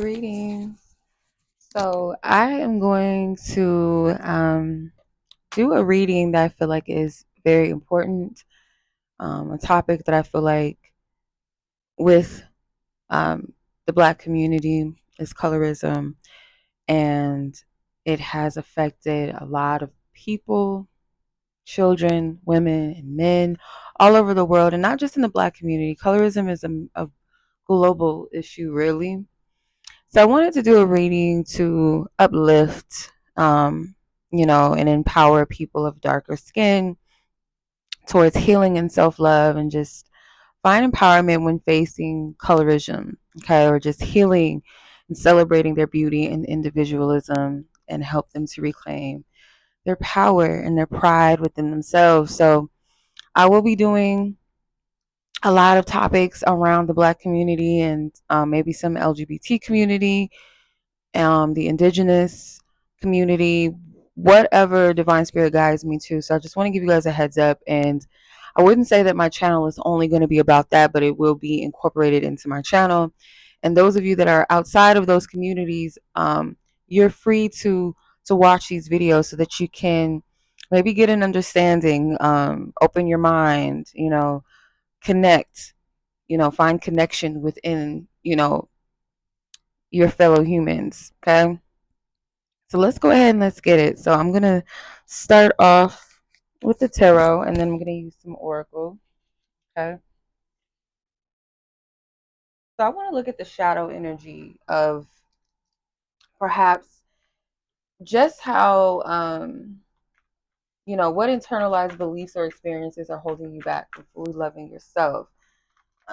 Greetings. So I am going to do a reading that I feel like is very important. A topic that I feel like with um, the Black community is colorism, and it has affected a lot of people, children, women, and men all over the world, and not just in the Black community. Colorism is a global issue, really. So I wanted to do a reading to uplift, and empower people of darker skin towards healing and self-love, and just find empowerment when facing colorism, okay, or just healing and celebrating their beauty and individualism, and help them to reclaim their power and their pride within themselves. So I will be doing a lot of topics around the Black community and maybe some LGBT community, the indigenous community, whatever divine spirit guides me to. So I just want to give you guys a heads up. And I wouldn't say that my channel is only going to be about that, but it will be incorporated into my channel. And those of you that are outside of those communities, you're free to watch these videos so that you can maybe get an understanding, open your mind, connect, find connection within, your fellow humans. Okay. So let's go ahead and let's get it. So I'm going to start off with the tarot, and then I'm going to use some oracle. Okay. So I want to look at the shadow energy of perhaps just how, what internalized beliefs or experiences are holding you back from fully loving yourself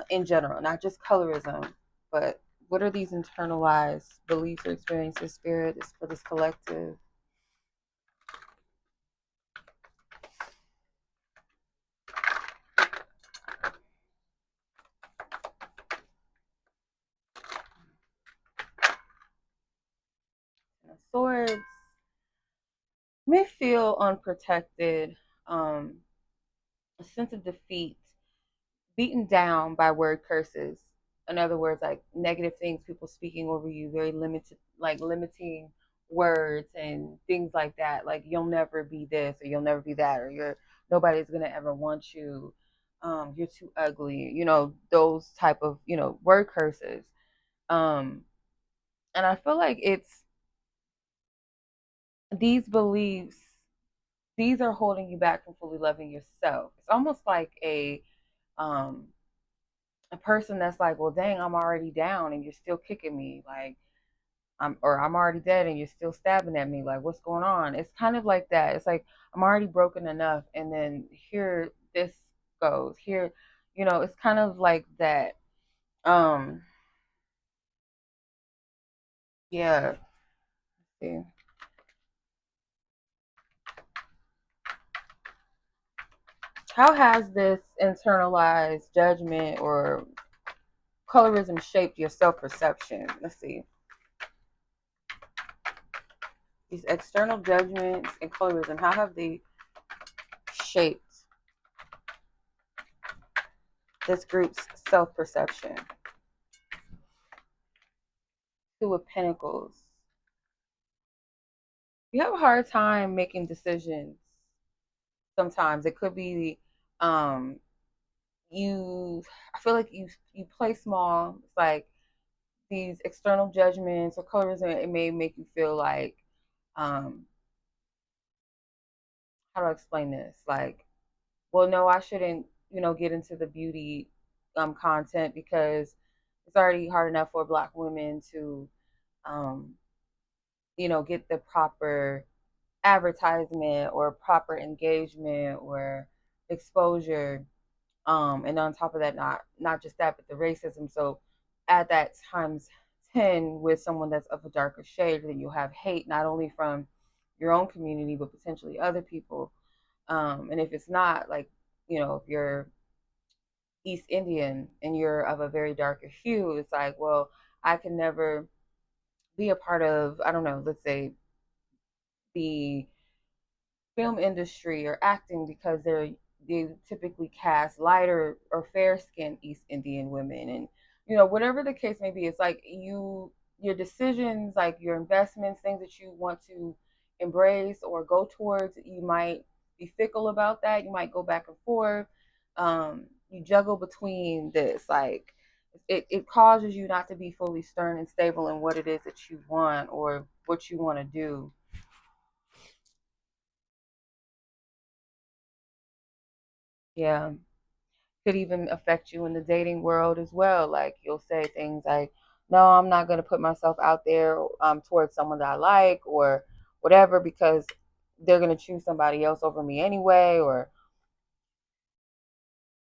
in general, not just colorism, but what are these internalized beliefs or experiences, spirit, is for this collective? Swords may feel unprotected, a sense of defeat, beaten down by word curses. In other words, like negative things, people speaking over you, very limited, like limiting words and things like that. Like you'll never be this, or you'll never be that, or nobody's gonna ever want you. You're too ugly. Those type of word curses. Um, and I feel like it's these beliefs. These are holding you back from fully loving yourself. It's almost like um a person that's like, well, dang, I'm already down and you're still kicking me, like I'm already dead and you're still stabbing at me, like what's going on? It's kind of like that. It's like I'm already broken enough, and then here this goes here, it's kind of like that. Um, yeah. See. How has this internalized judgment or colorism shaped your self perception? Let's see. These external judgments and colorism, how have they shaped this group's self perception? Two of Pentacles. You have a hard time making decisions sometimes. It could be um you I feel like you play small. It's like these external judgments or colorism, it may make you feel like um how do I explain this? Like, well, no, I shouldn't, get into the beauty content because it's already hard enough for Black women to um get the proper advertisement or proper engagement or exposure. And on top of that, not just that, but the racism. So add that times 10 with someone that's of a darker shade, then you'll have hate not only from your own community but potentially other people. And if it's not like, if you're East Indian and you're of a very darker hue, it's like, well, I can never be a part of, I don't know, let's say the film industry or acting because they typically cast lighter or fair skinned East Indian women, and whatever the case may be, it's like your decisions, like your investments, things that you want to embrace or go towards, you might be fickle about that. You might go back and forth. You juggle between this, like it causes you not to be fully stern and stable in what it is that you want or what you want to do. Yeah, could even affect you in the dating world as well. Like you'll say things like, "No, I'm not going to put myself out there towards someone that I like or whatever because they're going to choose somebody else over me anyway." Or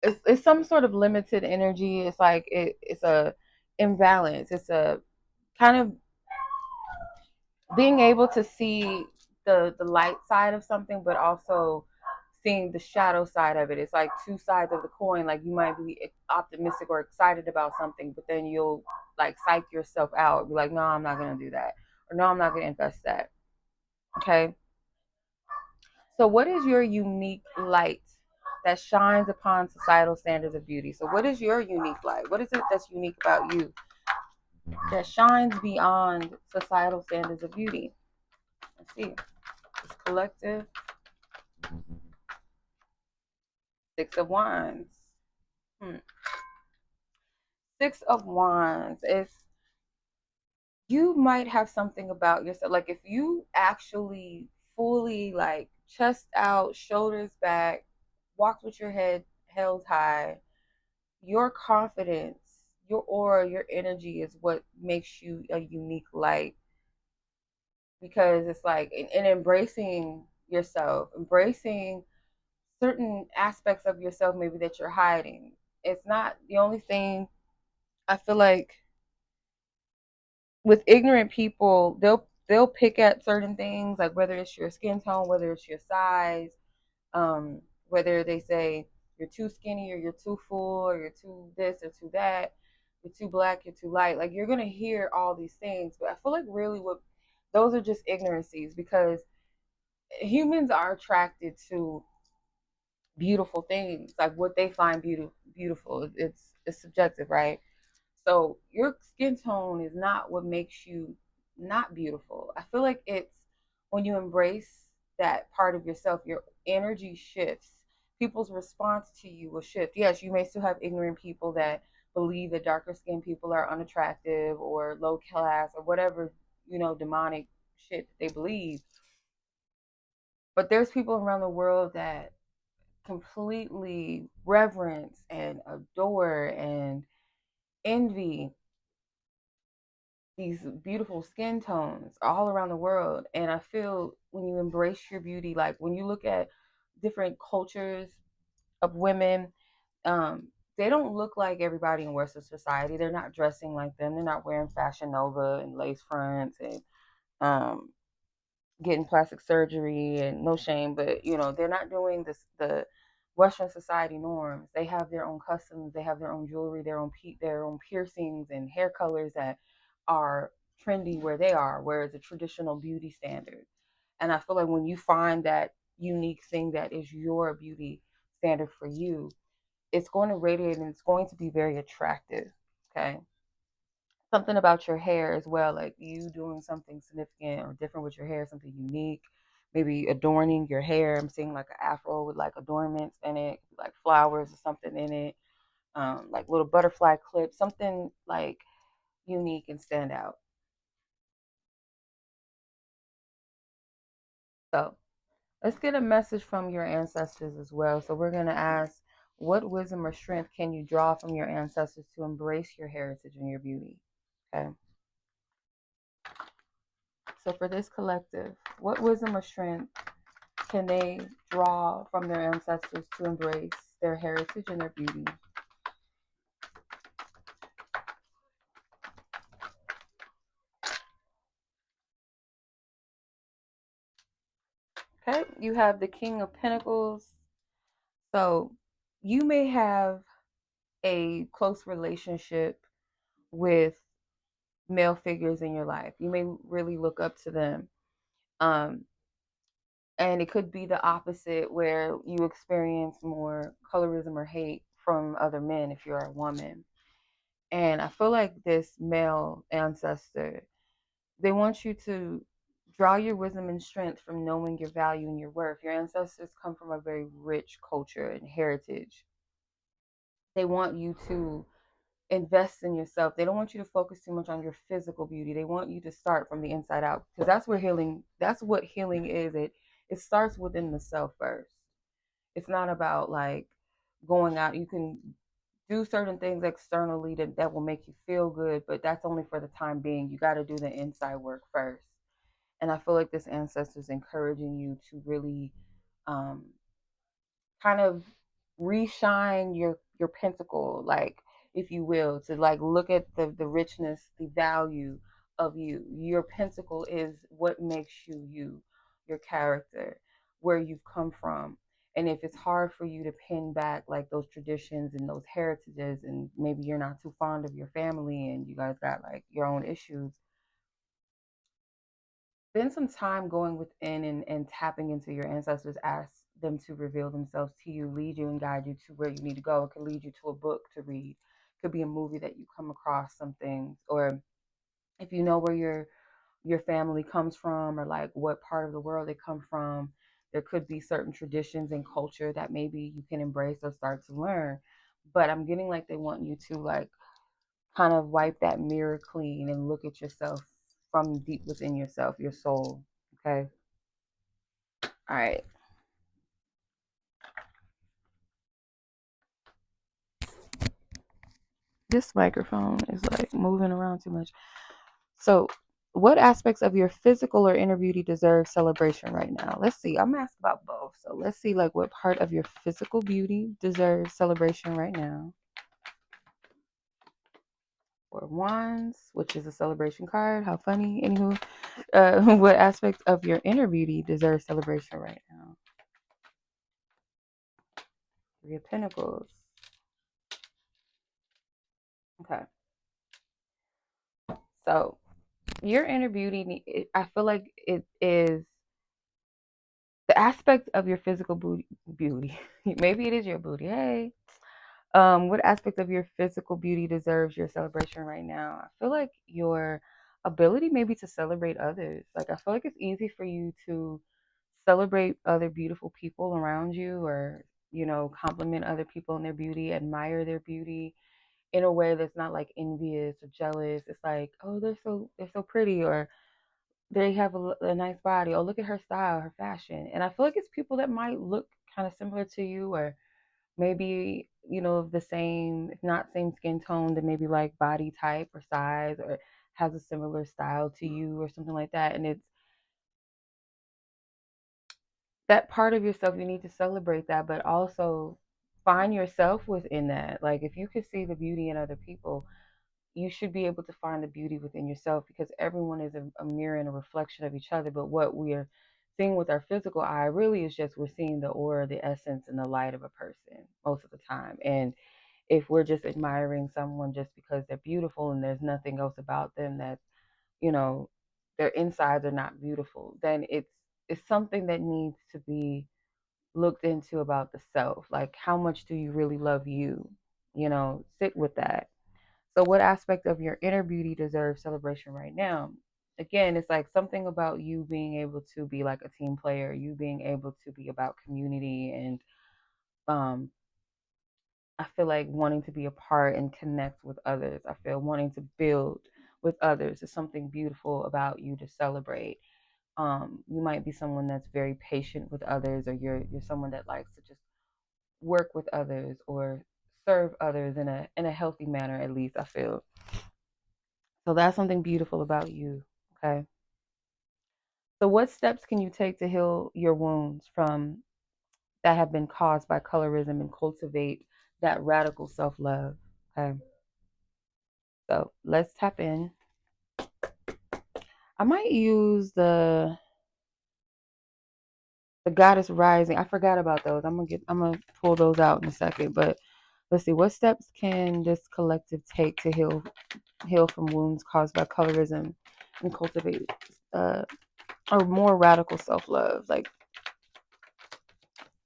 it's some sort of limited energy. It's like it's a imbalance. It's a kind of being able to see the light side of something, but also seeing the shadow side of it. It's like two sides of the coin. Like you might be optimistic or excited about something, but then you'll like psych yourself out. Be like, no, I'm not gonna do that, or no, I'm not gonna invest that. Okay. So, what is your unique light that shines upon societal standards of beauty? So, what is your unique light? What is it that's unique about you that shines beyond societal standards of beauty? Let's see. It's collective. Six of Wands. Hmm. Six of Wands is you might have something about yourself. Like if you actually fully like chest out, shoulders back, walk with your head held high, your confidence, your aura, your energy is what makes you a unique light. Because it's like in embracing yourself, embracing certain aspects of yourself maybe that you're hiding. It's not the only thing. I feel like with ignorant people, they'll pick at certain things, like whether it's your skin tone, whether it's your size, whether they say you're too skinny or you're too full or you're too this or too that, you're too black, you're too light. Like you're gonna hear all these things, but I feel like really what those are just ignorancies because humans are attracted to beautiful things, like what they find beautiful. It's subjective, right? So your skin tone is not what makes you not beautiful. I feel like it's when you embrace that part of yourself, your energy shifts. People's response to you will shift. Yes, you may still have ignorant people that believe that darker skinned people are unattractive or low class or whatever, demonic shit that they believe. But there's people around the world that completely reverence and adore and envy these beautiful skin tones all around the world. And I feel when you embrace your beauty, like when you look at different cultures of women, um, they don't look like everybody in Western society. They're not dressing like them. They're not wearing Fashion Nova and lace fronts and um, getting plastic surgery and no shame, but they're not doing this the Western society norms. They have their own customs, they have their own jewelry, their own piercings and hair colors that are trendy where they are, where it's a traditional beauty standard. And I feel like when you find that unique thing that is your beauty standard for you, it's going to radiate and it's going to be very attractive. Okay. Something about your hair as well, like you doing something significant or different with your hair, something unique, maybe adorning your hair. I'm seeing like an afro with like adornments in it, like flowers or something in it, like little butterfly clips, something like unique and stand out. So let's get a message from your ancestors as well. So we're going to ask, what wisdom or strength can you draw from your ancestors to embrace your heritage and your beauty? Okay. So for this collective, what wisdom or strength can they draw from their ancestors to embrace their heritage and their beauty? Okay, you have the King of Pentacles. So you may have a close relationship with male figures in your life. You may really look up to them. Um, and it could be the opposite where you experience more colorism or hate from other men if you're a woman. And I feel like this male ancestor, they want you to draw your wisdom and strength from knowing your value and your worth. Your ancestors come from a very rich culture and heritage. They want you to invest in yourself. They don't want you to focus too much on your physical beauty. They want you to start from the inside out, because that's what healing is. It starts within the self first. It's not about like going out. You can do certain things externally that will make you feel good, but that's only for the time being. You got to do the inside work first. And I feel like this ancestor is encouraging you to really um, kind of reshine your pentacle, like, if you will, to like look at the richness, the value of you. Your pentacle is what makes you you, your character, where you've come from. And if it's hard for you to pin back like those traditions and those heritages, and maybe you're not too fond of your family and you guys got like your own issues, spend some time going within and tapping into your ancestors. Ask them to reveal themselves to you, lead you and guide you to where you need to go. It could lead you to a book to read. It could be a movie that you come across some things, or if you know where your family comes from, or like what part of the world they come from, there could be certain traditions and culture that maybe you can embrace or start to learn. But I'm getting like they want you to like kind of wipe that mirror clean and look at yourself from deep within yourself, your soul. Okay. All right. This microphone is like moving around too much. So, what aspects of your physical or inner beauty deserve celebration right now? Let's see. I'm asked about both. So, let's see like what part of your physical beauty deserves celebration right now. Or wands, which is a celebration card. How funny. Anywho, what aspects of your inner beauty deserve celebration right now? Three of Pentacles. Okay. So, your inner beauty, I feel like it is the aspect of your physical beauty. Maybe it is your booty. Hey. What aspect of your physical beauty deserves your celebration right now? I feel like your ability maybe to celebrate others. Like, I feel like it's easy for you to celebrate other beautiful people around you, or, compliment other people in their beauty, admire their beauty in a way that's not like envious or jealous. It's like, oh, they're so pretty, or they have a nice body. Oh, look at her style, her fashion. And I feel like it's people that might look kind of similar to you, or maybe, of the same, if not same skin tone, then maybe like body type or size, or has a similar style to you or something like that. And it's that part of yourself, you need to celebrate that, but also find yourself within that. Like, if you could see the beauty in other people, you should be able to find the beauty within yourself, because everyone is a mirror and a reflection of each other. But what we're seeing with our physical eye really is just we're seeing the aura, the essence, and the light of a person most of the time. And if we're just admiring someone just because they're beautiful and there's nothing else about them that, you know, their insides are not beautiful, then it's something that needs to be looked into about the self. Like, how much do you really love you? Sit with that. So, what aspect of your inner beauty deserves celebration right now? Again, it's like something about you being able to be like a team player, you being able to be about community, and um, I feel like wanting to be a part and connect with others. I feel wanting to build with others is something beautiful about you to celebrate. You might be someone that's very patient with others, or you're someone that likes to just work with others or serve others in a healthy manner, at least I feel. So that's something beautiful about you. Okay. So what steps can you take to heal your wounds from that have been caused by colorism, and cultivate that radical self-love? Okay. So let's tap in. I might use the goddess rising. I forgot about those. I'm gonna pull those out in a second. But let's see, what steps can this collective take to heal from wounds caused by colorism and cultivate a more radical self-love, like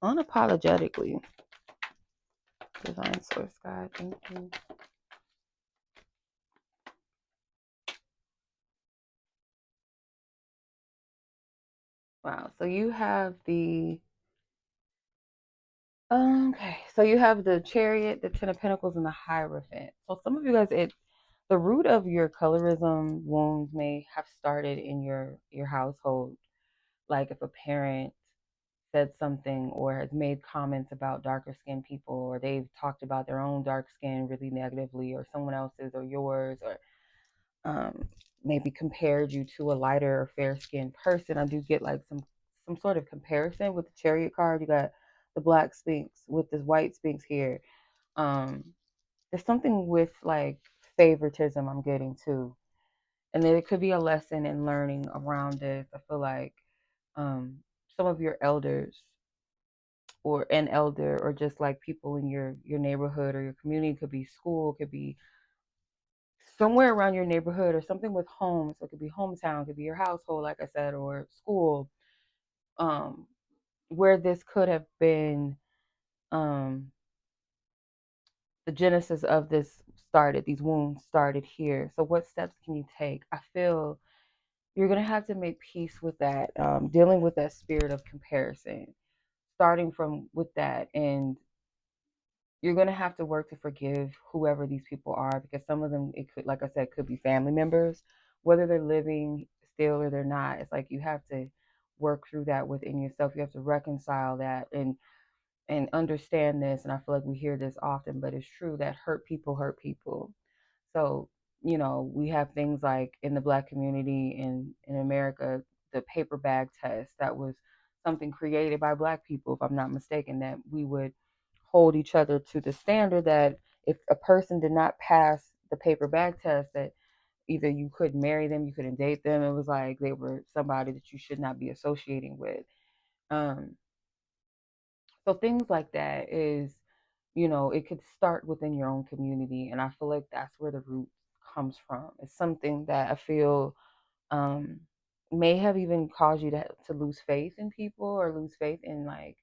unapologetically. Divine source God, thank you. Wow. So you have the okay. So you have the Chariot, the Ten of Pentacles, and the Hierophant. So some of you guys, the root of your colorism wounds may have started in your household. Like if a parent said something or has made comments about darker skinned people, or they've talked about their own dark skin really negatively, or someone else's or yours, or um, maybe compared you to a lighter or fair skinned person. I do get like some sort of comparison with the Chariot card. You got the black Sphinx with this white Sphinx here. Um, there's something with like favoritism I'm getting too, and then it could be a lesson in learning around this. I feel like um, some of your elders or an elder or just like people in your neighborhood or your community, could be school, could be somewhere around your neighborhood or something with homes. So it could be hometown, it could be your household, like I said, or school, um, where this could have been um, the genesis of this started, these wounds started here. So what steps can you take? I feel you're going to have to make peace with that, dealing with that spirit of comparison, starting from with that. And you're going to have to work to forgive whoever these people are, because some of them, it could, like I said, could be family members, whether they're living still or they're not. It's like you have to work through that within yourself. You have to reconcile that and understand this. And I feel like we hear this often, but it's true that hurt people hurt people. So, we have things like in the Black community in America, the paper bag test. That was something created by Black people, if I'm not mistaken, that we would hold each other to the standard that if a person did not pass the paper bag test, that either you couldn't marry them, you couldn't date them. It was like they were somebody that you should not be associating with. Um, so things like that is, it could start within your own community. And I feel like that's where the root comes from. It's something that I feel um, may have even caused you to lose faith in people, or lose faith in like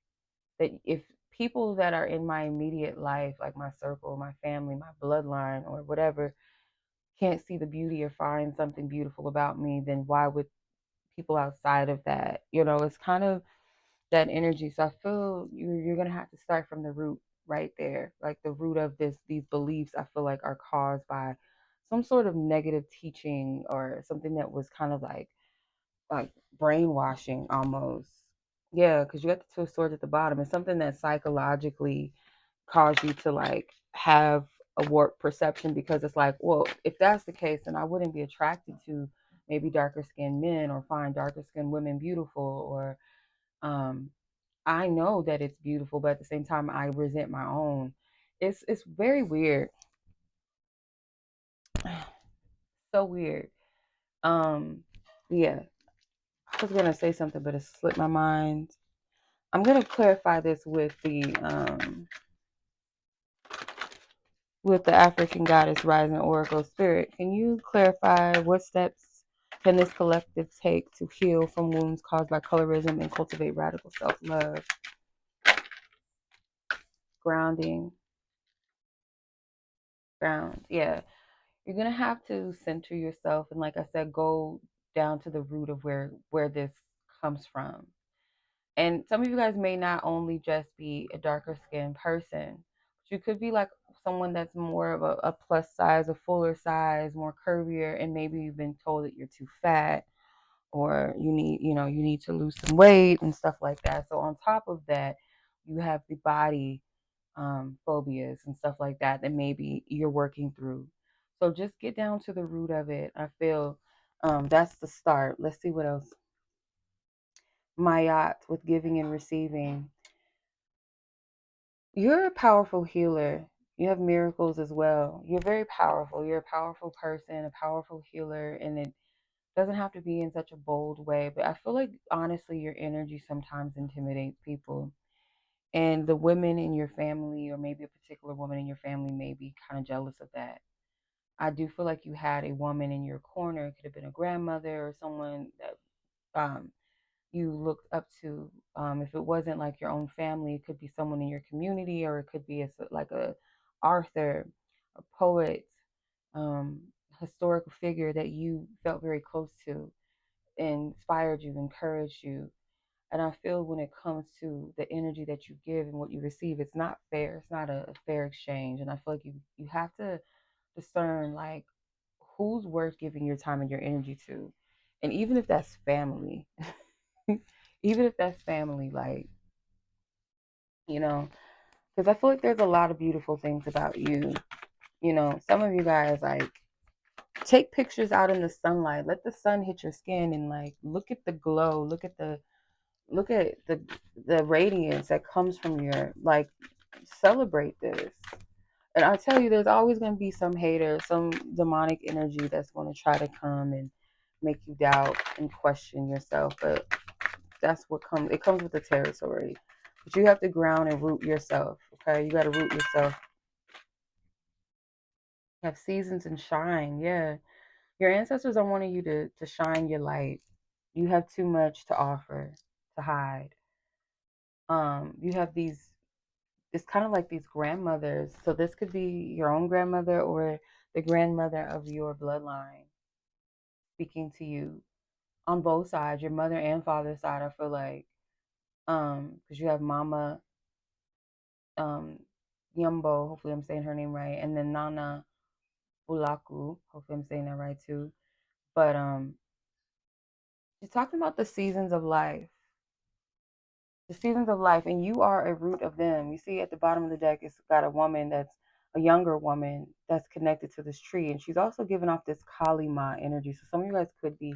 that if people that are in my immediate life, like my circle, my family, my bloodline, or whatever, can't see the beauty or find something beautiful about me, then why would people outside of that? It's kind of that energy. So I feel you're gonna have to start from the root right there, like the root of these beliefs. I feel like are caused by some sort of negative teaching or something that was kind of like brainwashing almost. Yeah, because you got the two of swords at the bottom. It's something that psychologically caused you to like have a warped perception, because it's like, well, if that's the case, then I wouldn't be attracted to maybe darker skinned men or find darker skinned women beautiful, or um I know that it's beautiful, but at the same time, I resent my own. It's very weird, so weird. Um, yeah, I was gonna say something, but it slipped my mind. I'm gonna clarify this with the African Goddess Rising Oracle Spirit. Can you clarify what steps can this collective take to heal from wounds caused by colorism and cultivate radical self-love? Grounding, ground, yeah. You're gonna have to center yourself, and like I said, go down to the root of where this comes from. And some of you guys may not only just be a darker skinned person, but you could be like someone that's more of a plus size, a fuller size, more curvier, and maybe you've been told that you're too fat, or you need to lose some weight and stuff like that. So on top of that, you have the body phobias and stuff like that that maybe you're working through. So just get down to the root of it. I feel that's the start. Let's see what else. Mayat with giving and receiving. You're a powerful healer. You have miracles as well. You're very powerful. You're a powerful person, a powerful healer, and it doesn't have to be in such a bold way. But I feel like honestly, your energy sometimes intimidates people. And the women in your family, or maybe a particular woman in your family, may be kind of jealous of that. I do feel like you had a woman in your corner. It could have been a grandmother or someone that you looked up to. If it wasn't like your own family, it could be someone in your community, or it could be like a author, a poet, um, historical figure that you felt very close to, inspired you, encouraged you. And I feel when it comes to the energy that you give and what you receive, it's not fair. It's not a fair exchange. And I feel like you have to discern like who's worth giving your time and your energy to. And even if that's family, even if that's family, like, you know, because I feel like there's a lot of beautiful things about you. You know, some of you guys like take pictures out in the sunlight, let the sun hit your skin and like look at the glow, look at the radiance that comes from your like celebrate this. And I tell you, there's always going to be some hater, some demonic energy that's going to try to come and make you doubt and question yourself. But that's what comes. It comes with the territory. But you have to ground and root yourself. Okay, you got to root yourself. Have seasons and shine. Yeah, your ancestors are wanting you to shine your light. You have too much to offer to hide. You have these. It's kind of like these grandmothers. So this could be your own grandmother or the grandmother of your bloodline speaking to you on both sides, your mother and father's side. I feel like, because you have Mama, um, Yumbo. Hopefully, I'm saying her name right, and then Nana Bulaku. Hopefully, I'm saying that right too. But she's talking about the seasons of life, and you are a root of them. You see at the bottom of the deck, it's got a woman that's a younger woman that's connected to this tree, and she's also giving off this Kalima energy. So some of you guys could be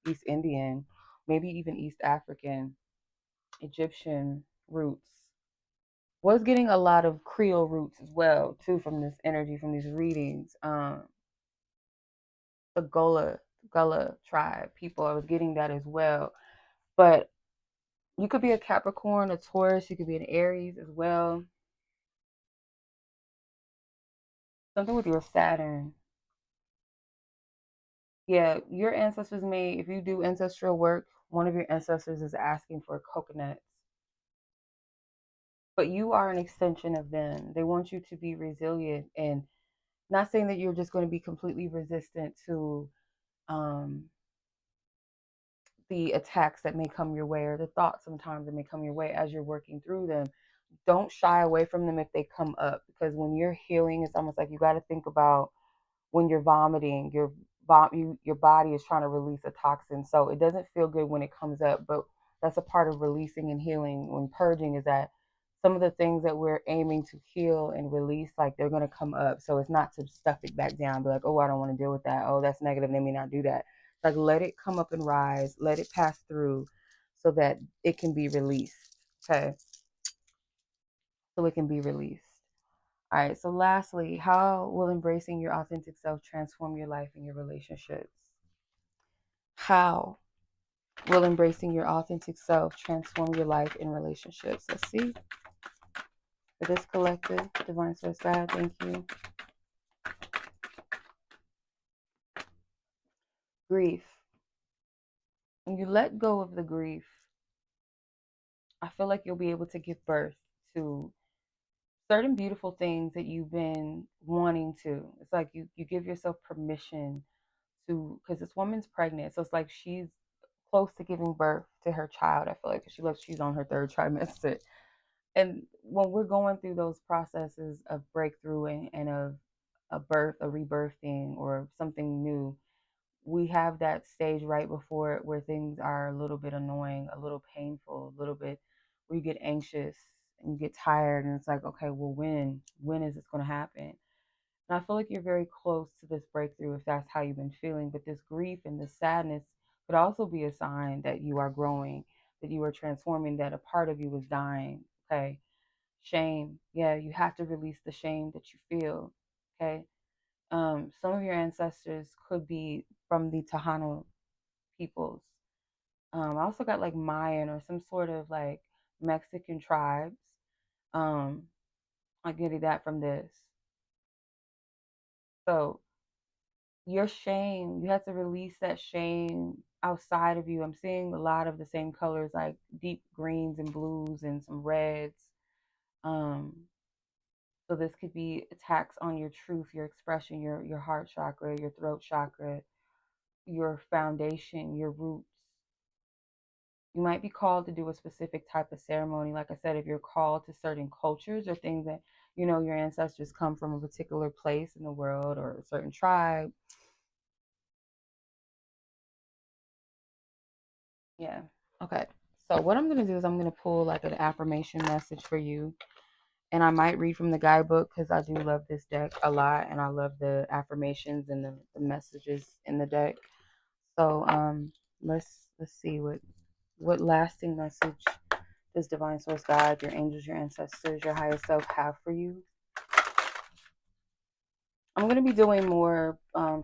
East Indian, maybe even East African, Egyptian roots. Was getting a lot of Creole roots as well too from this energy from these readings. The Gullah tribe people, I was getting that as well. But you could be a Capricorn, a Taurus, you could be an Aries as well. Something with your Saturn. Yeah, your ancestors may, if you do ancestral work, one of your ancestors is asking for coconuts. But you are an extension of them. They want you to be resilient and not saying that you're just going to be completely resistant to um, the attacks that may come your way or the thoughts sometimes that may come your way as you're working through them. Don't shy away from them if they come up because when you're healing, it's almost like you got to think about when you're vomiting, your body is trying to release a toxin. So it doesn't feel good when it comes up, but that's a part of releasing and healing. When purging is that some of the things that we're aiming to heal and release, like they're going to come up. So it's not to stuff it back down, be like, oh, I don't want to deal with that. Oh, that's negative. Let me not do that. Like let it come up and rise, let it pass through so that it can be released. Okay. So it can be released. All right. So lastly, how will embracing your authentic self transform your life and your relationships? How will embracing your authentic self transform your life and relationships? Let's see. For this collective, Divine Source God, thank you. Grief. When you let go of the grief, I feel like you'll be able to give birth to certain beautiful things that you've been wanting to. It's like you give yourself permission to, because this woman's pregnant, so it's like she's close to giving birth to her child. I feel like she looks, she's on her third trimester, and when we're going through those processes of breakthrough and of a birth, a rebirthing, or something new, we have that stage right before it where things are a little bit annoying, a little painful, a little bit where you get anxious and you get tired, and it's like, okay, well, when is this going to happen? And I feel like you're very close to this breakthrough if that's how you've been feeling. But this grief and this sadness could also be a sign that you are growing, that you are transforming, that a part of you is dying. Okay. Shame. Yeah, you have to release the shame that you feel. Okay. Some of your ancestors could be from the Tejano peoples. I also got like Mayan or some sort of like Mexican tribes. Um, I get that from this. So your shame, you have to release that shame outside of you. I'm seeing a lot of the same colors, like deep greens and blues and some reds. Um, so this could be attacks on your truth, your expression, your heart chakra, your throat chakra, your foundation, your roots. You might be called to do a specific type of ceremony. Like I said, if you're called to certain cultures or things that, your ancestors come from a particular place in the world or a certain tribe. Yeah. Okay. So what I'm going to do is I'm going to pull like an affirmation message for you. And I might read from the guidebook because I do love this deck a lot, and I love the affirmations and the messages in the deck. So let's see what lasting message does Divine Source God, your angels, your ancestors, your higher self have for you. I'm going to be doing more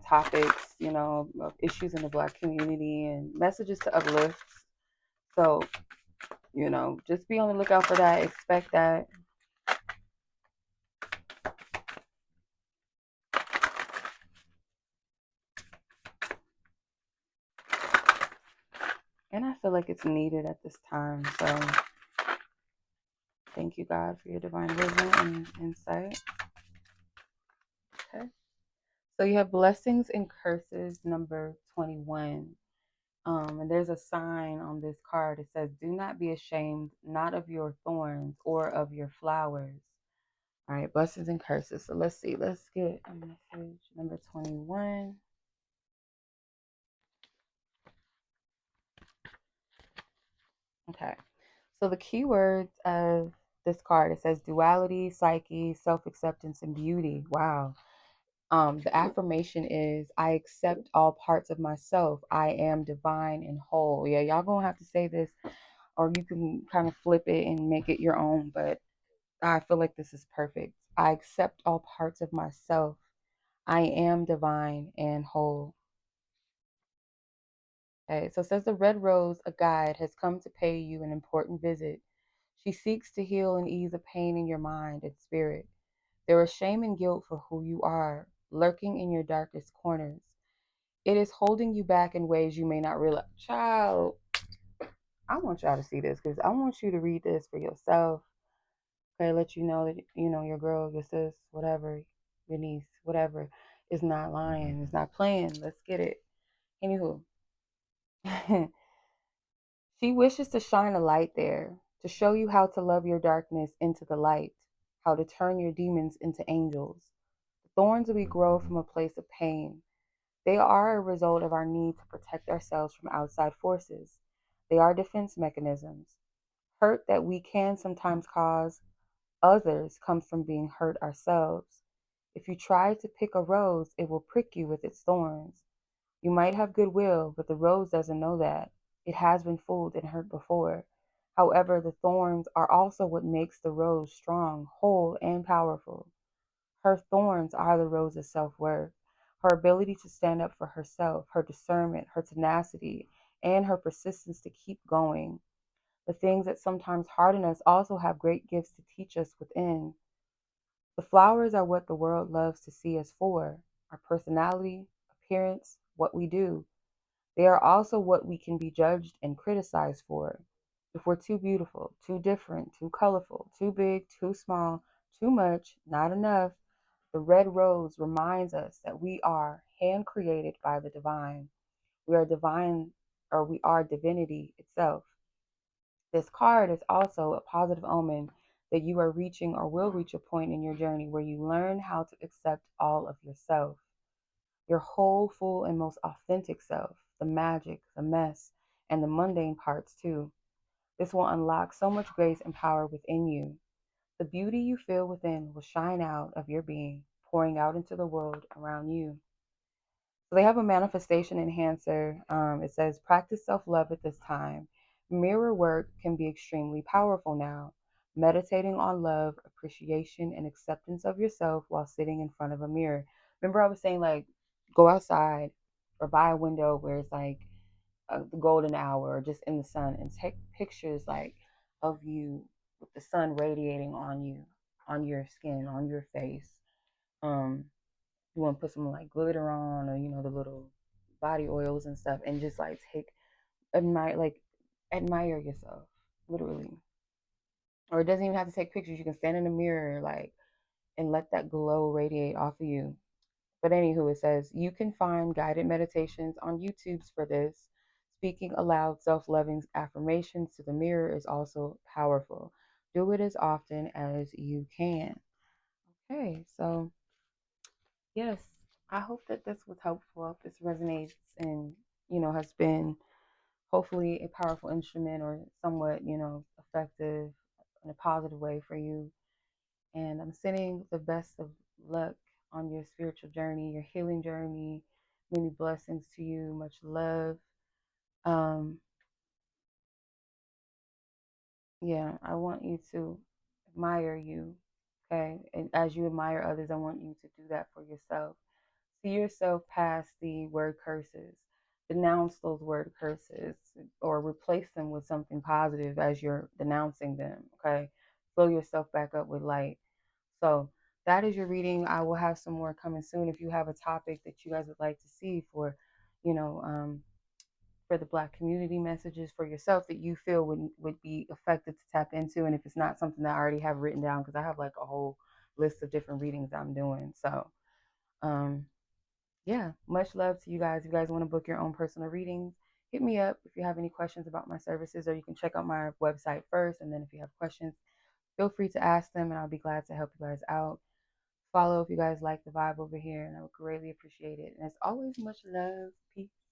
topics, of issues in the Black community and messages to uplift. So, just be on the lookout for that. Expect that. And I feel like it's needed at this time. So, thank you, God, for your divine wisdom and insight. Okay. So, you have blessings and curses, number 21. And there's a sign on this card. It says, "Do not be ashamed, not of your thorns or of your flowers." All right, blessings and curses. So let's see. Let's get a message number 21. Okay. So the keywords of this card, it says duality, psyche, self-acceptance, and beauty. Wow. The affirmation is, I accept all parts of myself. I am divine and whole. Yeah, y'all gonna have to say this, or you can kind of flip it and make it your own, but I feel like this is perfect. I accept all parts of myself. I am divine and whole. Okay, so it says the red rose, a guide, has come to pay you an important visit. She seeks to heal and ease the pain in your mind and spirit. There is shame and guilt for who you are, lurking in your darkest corners. It is holding you back in ways you may not realize. Child, I want y'all to see this because I want you to read this for yourself. Okay, let you know that, your girl, your sis, whatever, your niece, whatever, is not lying, is not playing. Let's get it. Anywho. She wishes to shine a light there, to show you how to love your darkness into the light, how to turn your demons into angels. The thorns we grow from a place of pain. They are a result of our need to protect ourselves from outside forces. They are defense mechanisms. Hurt that we can sometimes cause others comes from being hurt ourselves. If you try to pick a rose, it will prick you with its thorns. You might have goodwill, but the rose doesn't know that. It has been fooled and hurt before. However, the thorns are also what makes the rose strong, whole, and powerful. Her thorns are the rose's self worth, her ability to stand up for herself, her discernment, her tenacity, and her persistence to keep going. The things that sometimes harden us also have great gifts to teach us within. The flowers are what the world loves to see us for, our personality, appearance, what we do. They are also what we can be judged and criticized for. If we're too beautiful, too different, too colorful, too big, too small, too much, not enough, the red rose reminds us that we are hand created by the divine. We are divine, or we are divinity itself. This card is also a positive omen that you are reaching or will reach a point in your journey where you learn how to accept all of yourself, your whole, full, and most authentic self, the magic, the mess, and the mundane parts too. This will unlock so much grace and power within you. The beauty you feel within will shine out of your being, pouring out into the world around you. So they have a manifestation enhancer. It says, practice self love at this time. Mirror work can be extremely powerful now. Meditating on love, appreciation, and acceptance of yourself while sitting in front of a mirror. Remember, I was saying, like, go outside or by a window where it's like the golden hour or just in the sun and take pictures like of you with the sun radiating on you, on your skin, on your face. Um, you want to put some like glitter on or the little body oils and stuff and just like admire yourself, literally. Or it doesn't even have to take pictures. You can stand in the mirror like and let that glow radiate off of you. But anywho, it says you can find guided meditations on YouTube's for this, Speaking aloud, self loving affirmations to the mirror is also powerful. Do it as often as you can. Okay, so yes, I hope that this was helpful. This resonates and, has been hopefully a powerful instrument or somewhat, effective in a positive way for you. And I'm sending the best of luck on your spiritual journey, your healing journey. Many blessings to you. Much love. Um, yeah, I want you to admire you. Okay. And as you admire others, I want you to do that for yourself. See yourself past the word curses. Denounce those word curses or replace them with something positive as you're denouncing them. Okay. Fill yourself back up with light. So that is your reading. I will have some more coming soon. If you have a topic that you guys would like to see you know, um, for the Black community, messages for yourself that you feel would be effective to tap into, and if it's not something that I already have written down, because I have like a whole list of different readings I'm doing. So, um, yeah, much love to you guys. If you guys want to book your own personal readings, hit me up if you have any questions about my services, or you can check out my website first, and then if you have questions, feel free to ask them, and I'll be glad to help you guys out. Follow if you guys like the vibe over here, and I would greatly appreciate it. And as always, much love. Peace.